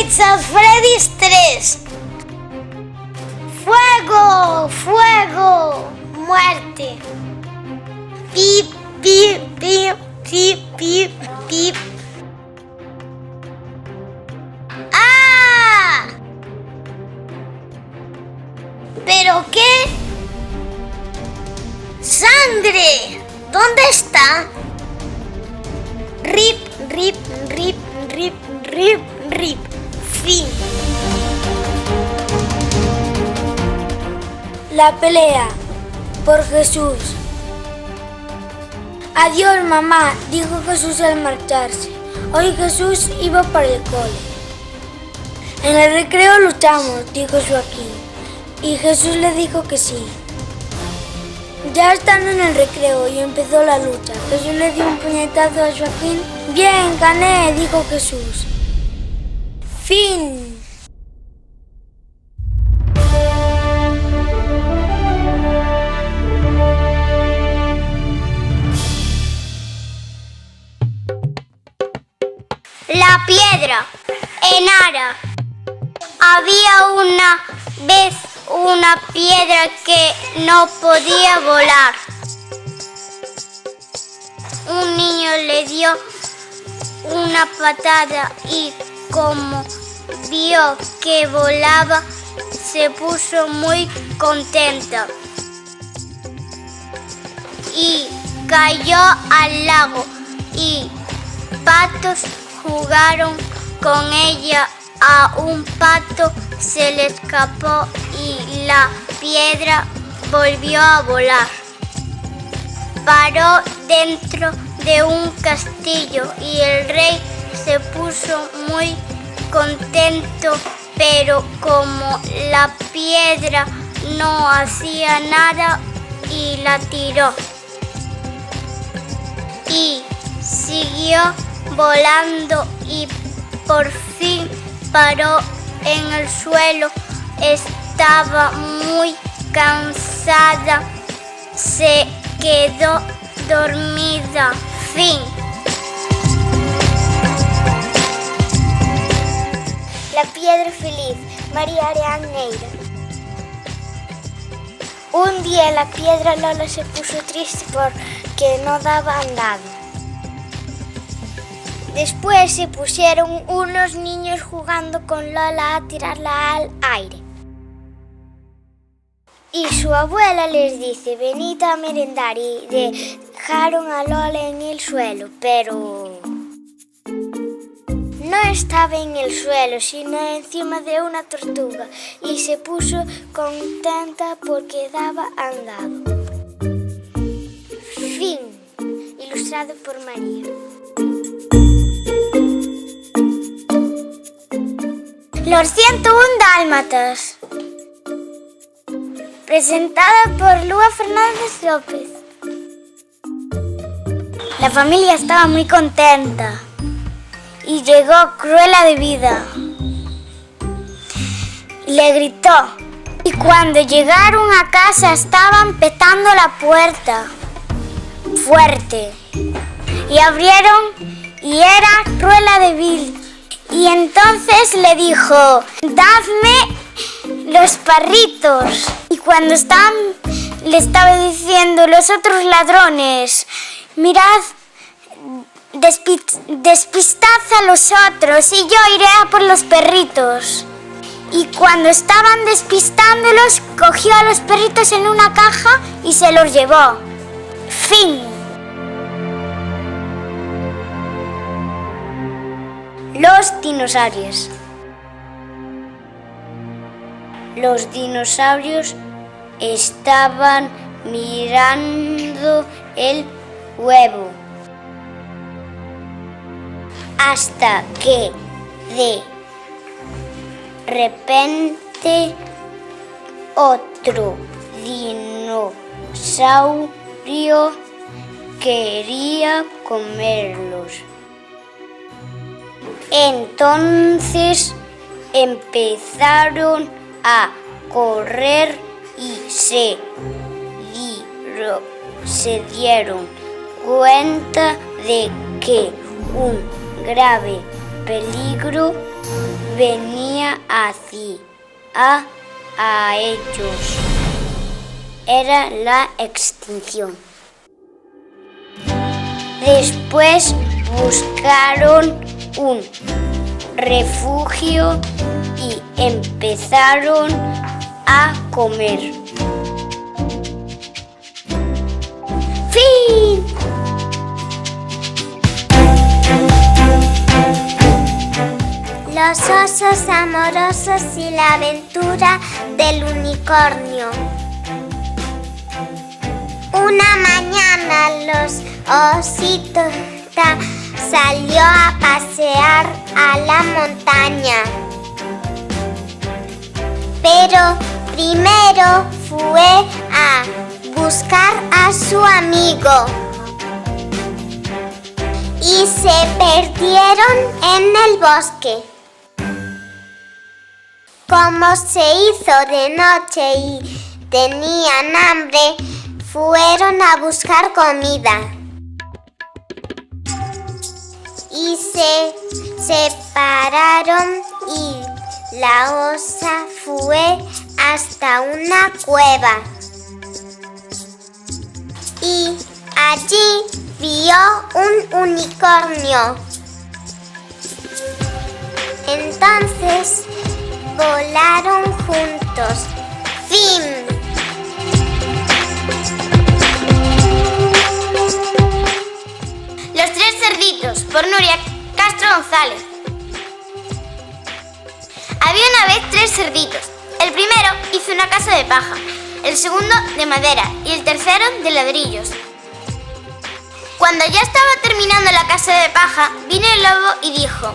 Nights at Freddy's 3. Fuego, fuego, muerte. Pip, pip, pip, pip, pip, pip. ¡Ah! ¿Pero qué? ¡Sangre! ¿Dónde está? Rip, rip, rip, rip, rip, rip. Fin. La pelea por Jesús. Adiós, mamá, dijo Jesús al marcharse. Hoy Jesús iba para el cole. En el recreo luchamos, dijo Joaquín. Y Jesús le dijo que sí. Ya están en el recreo y empezó la lucha. Jesús le dio un puñetazo a Joaquín. Bien, gané, dijo Jesús. Fin. La piedra. En Ara. Había una vez una piedra que no podía volar. Un niño le dio una patada y como vio que volaba, se puso muy contenta y cayó al lago y patos jugaron con ella. A un pato se le escapó y la piedra volvió a volar. Paró dentro de un castillo y el rey se puso muy contento, pero como la piedra no hacía nada y la tiró. Y siguió volando y por fin paró en el suelo. Estaba muy cansada. Se quedó dormida. Fin. La piedra feliz, María Areán Neira. Un día la piedra Lola se puso triste porque no daba andado. Después se pusieron unos niños jugando con Lola a tirarla al aire. Y su abuela les dice, venid a merendar, y dejaron a Lola en el suelo, pero no estaba en el suelo, sino encima de una tortuga, y se puso contenta porque daba andado. Fin. Ilustrado por María. Los 101 Dálmatas. Presentada por Lua Fernández López. La familia estaba muy contenta y llegó Cruella de Vida. Le gritó. Y cuando llegaron a casa estaban petando la puerta fuerte. Y abrieron y era Cruella de Vil. Y entonces le dijo, dadme los parritos. Y cuando le estaba diciendo los otros ladrones, mirad, despistad a los otros y yo iré a por los perritos. Y cuando estaban despistándolos, cogió a los perritos en una caja y se los llevó. Fin. Los dinosaurios. Los dinosaurios estaban mirando el huevo hasta que de repente otro dinosaurio quería comerlos. Entonces empezaron a correr y se dieron cuenta de que un grave peligro venía a ellos. Era la extinción. Después buscaron un refugio y empezaron a comer. ¡Fin! Los osos amorosos y la aventura del unicornio. Una mañana los ositos salió a pasear a la montaña. Pero primero fue a buscar a su amigo. Y se perdieron en el bosque. Como se hizo de noche y tenían hambre, fueron a buscar comida. Y se separaron y la osa fue hasta una cueva. Y allí vio un unicornio. Entonces volaron juntos. Fin. Los tres cerditos, por Nuria Castro González. Había una vez tres cerditos. El primero hizo una casa de paja, el segundo de madera y el tercero de ladrillos. Cuando ya estaba terminando la casa de paja, vino el lobo y dijo: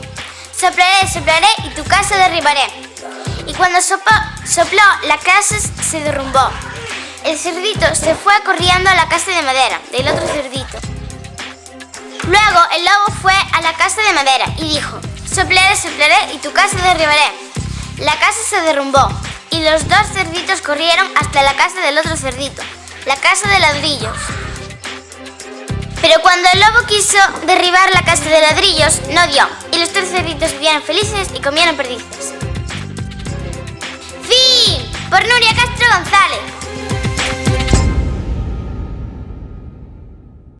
soplaré, soplaré y tu casa derribaré. Y cuando sopló, la casa se derrumbó. El cerdito se fue corriendo a la casa de madera del otro cerdito. Luego el lobo fue a la casa de madera y dijo: soplaré, soplaré y tu casa derribaré. La casa se derrumbó y los dos cerditos corrieron hasta la casa del otro cerdito, la casa de ladrillos. Pero cuando el lobo quiso derribar la casa de ladrillos, no dio, y los tres cerditos vivieron felices y comieron perdices. ¡Fin! Por Nuria Castro González.